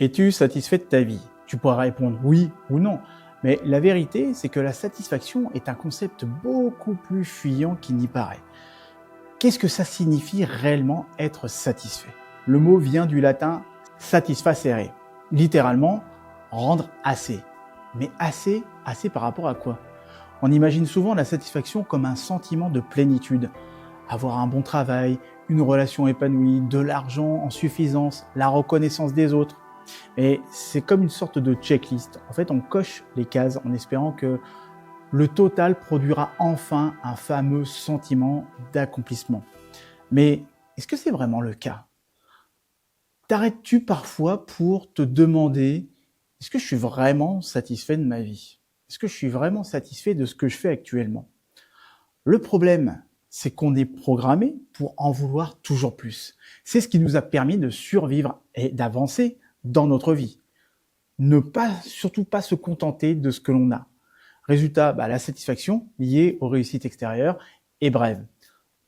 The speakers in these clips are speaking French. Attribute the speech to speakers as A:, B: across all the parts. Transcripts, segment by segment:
A: Es-tu satisfait de ta vie? Tu pourras répondre oui ou non, mais la vérité, c'est que la satisfaction est un concept beaucoup plus fuyant qu'il n'y paraît. Qu'est-ce que ça signifie réellement être satisfait? Le mot vient du latin satisfacere, littéralement rendre assez. Mais assez par rapport à quoi? On imagine souvent la satisfaction comme un sentiment de plénitude. Avoir un bon travail, une relation épanouie, de l'argent en suffisance, la reconnaissance des autres. Et c'est comme une sorte de checklist. En fait, on coche les cases en espérant que le total produira enfin un fameux sentiment d'accomplissement. Mais est-ce que c'est vraiment le cas? T'arrêtes-tu parfois pour te demander, est-ce que je suis vraiment satisfait de ma vie? Est-ce que je suis vraiment satisfait de ce que je fais actuellement? Le problème, c'est qu'on est programmé pour en vouloir toujours plus. C'est ce qui nous a permis de survivre et d'avancer dans notre vie. Surtout pas se contenter de ce que l'on a. Résultat, la satisfaction liée aux réussites extérieures est brève.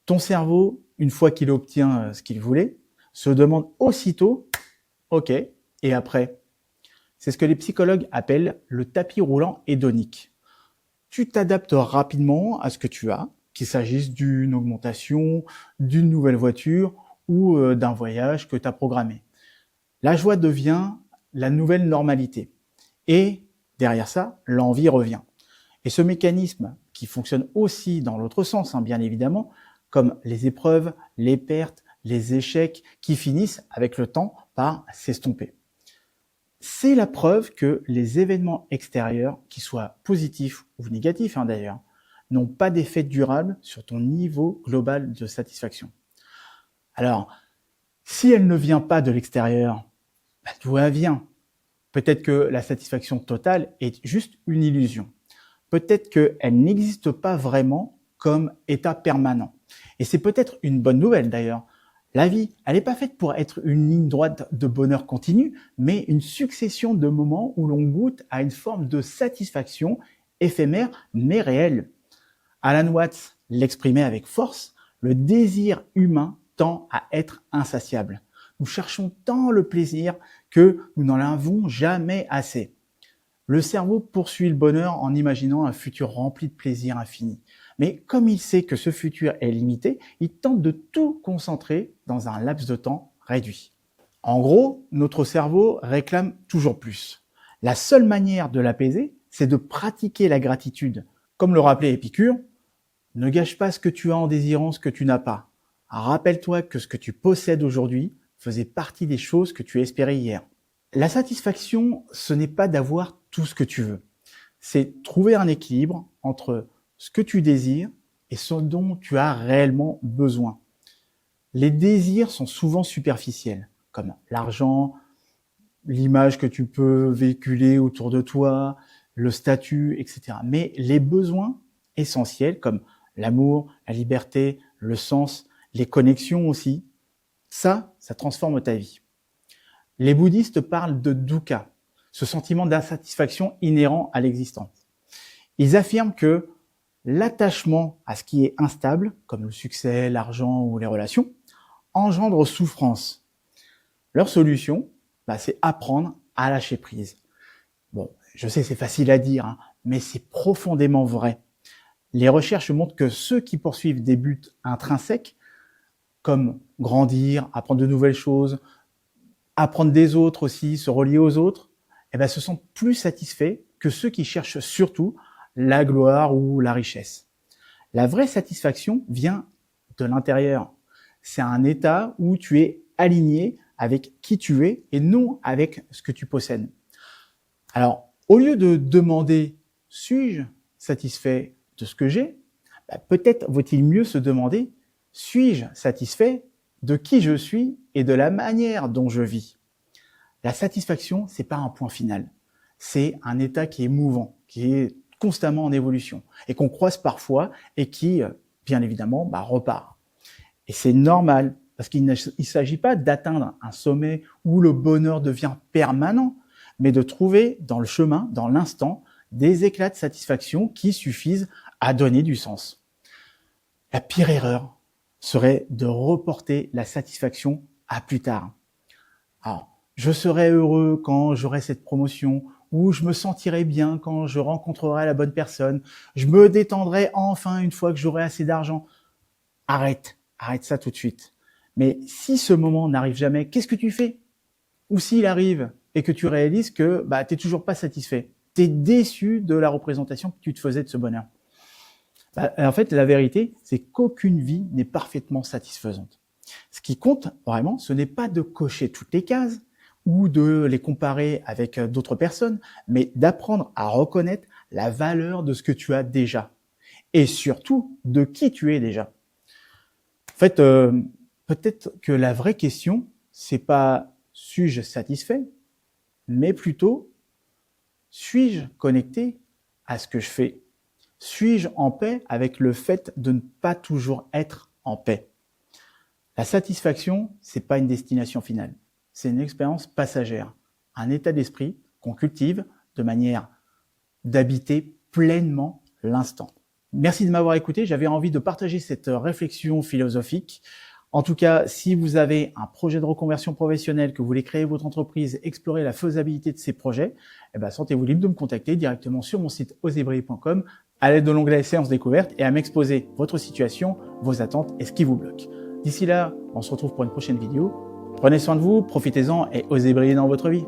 A: Ton cerveau, une fois qu'il obtient ce qu'il voulait, se demande aussitôt « Ok, et après ?» C'est ce que les psychologues appellent le tapis roulant hédonique. Tu t'adaptes rapidement à ce que tu as, qu'il s'agisse d'une augmentation, d'une nouvelle voiture ou d'un voyage que tu as programmé. La joie devient la nouvelle normalité. Et derrière ça, l'envie revient. Et ce mécanisme qui fonctionne aussi dans l'autre sens, bien évidemment, comme les épreuves, les pertes, les échecs qui finissent avec le temps par s'estomper. C'est la preuve que les événements extérieurs, qu'ils soient positifs ou négatifs d'ailleurs, n'ont pas d'effet durable sur ton niveau global de satisfaction. Alors, si elle ne vient pas de l'extérieur, d'où elle vient? Peut-être que la satisfaction totale est juste une illusion. Peut-être qu'elle n'existe pas vraiment comme état permanent. Et c'est peut-être une bonne nouvelle d'ailleurs. La vie, elle n'est pas faite pour être une ligne droite de bonheur continu, mais une succession de moments où l'on goûte à une forme de satisfaction éphémère mais réelle. Alan Watts l'exprimait avec force, le désir humain tend à être insatiable. Nous cherchons tant le plaisir que nous n'en avons jamais assez. Le cerveau poursuit le bonheur en imaginant un futur rempli de plaisir infini. Mais comme il sait que ce futur est limité, il tente de tout concentrer dans un laps de temps réduit. En gros, notre cerveau réclame toujours plus. La seule manière de l'apaiser, c'est de pratiquer la gratitude. Comme le rappelait Épicure, ne gâche pas ce que tu as en désirant ce que tu n'as pas. Rappelle-toi que ce que tu possèdes aujourd'hui faisait partie des choses que tu espérais hier. La satisfaction, ce n'est pas d'avoir tout ce que tu veux. C'est trouver un équilibre entre ce que tu désires et ce dont tu as réellement besoin. Les désirs sont souvent superficiels, comme l'argent, l'image que tu peux véhiculer autour de toi, le statut, etc. Mais les besoins essentiels, comme l'amour, la liberté, le sens, les connexions aussi, ça transforme ta vie. Les bouddhistes parlent de dukkha, ce sentiment d'insatisfaction inhérent à l'existence. Ils affirment que l'attachement à ce qui est instable, comme le succès, l'argent ou les relations, engendre souffrance. Leur solution, c'est apprendre à lâcher prise. Bon, je sais, c'est facile à dire, mais c'est profondément vrai. Les recherches montrent que ceux qui poursuivent des buts intrinsèques, comme grandir, apprendre de nouvelles choses, apprendre des autres aussi, se relier aux autres, se sentent plus satisfaits que ceux qui cherchent surtout la gloire ou la richesse. La vraie satisfaction vient de l'intérieur. C'est un état où tu es aligné avec qui tu es et non avec ce que tu possèdes. Alors, au lieu de demander « suis-je satisfait de ce que j'ai ?» peut-être vaut-il mieux se demander « suis-je satisfait de qui je suis et de la manière dont je vis ?» La satisfaction, c'est pas un point final. C'est un état qui est mouvant, qui est constamment en évolution et qu'on croise parfois et qui, bien évidemment, repart. Et c'est normal parce qu'il ne s'agit pas d'atteindre un sommet où le bonheur devient permanent, mais de trouver dans le chemin, dans l'instant, des éclats de satisfaction qui suffisent à donner du sens. La pire erreur serait de reporter la satisfaction à plus tard. Alors, je serai heureux quand j'aurai cette promotion, ou je me sentirai bien quand je rencontrerai la bonne personne, je me détendrai enfin une fois que j'aurai assez d'argent. Arrête ça tout de suite. Mais si ce moment n'arrive jamais, qu'est-ce que tu fais? Ou s'il arrive et que tu réalises que tu n'es toujours pas satisfait, tu es déçu de la représentation que tu te faisais de ce bonheur. En fait, la vérité, c'est qu'aucune vie n'est parfaitement satisfaisante. Ce qui compte vraiment, ce n'est pas de cocher toutes les cases ou de les comparer avec d'autres personnes, mais d'apprendre à reconnaître la valeur de ce que tu as déjà et surtout de qui tu es déjà. En fait, peut-être que la vraie question, c'est pas suis-je satisfait, mais plutôt suis-je connecté à ce que je fais? Suis-je en paix avec le fait de ne pas toujours être en paix? La satisfaction, c'est pas une destination finale. C'est une expérience passagère, un état d'esprit qu'on cultive de manière d'habiter pleinement l'instant. Merci de m'avoir écouté. J'avais envie de partager cette réflexion philosophique. En tout cas, si vous avez un projet de reconversion professionnelle, que vous voulez créer votre entreprise, explorer la faisabilité de ces projets, sentez-vous libre de me contacter directement sur mon site osebriller.com à l'aide de l'onglet séance découverte et à m'exposer votre situation, vos attentes et ce qui vous bloque. D'ici là, on se retrouve pour une prochaine vidéo. Prenez soin de vous, profitez-en et osez briller dans votre vie.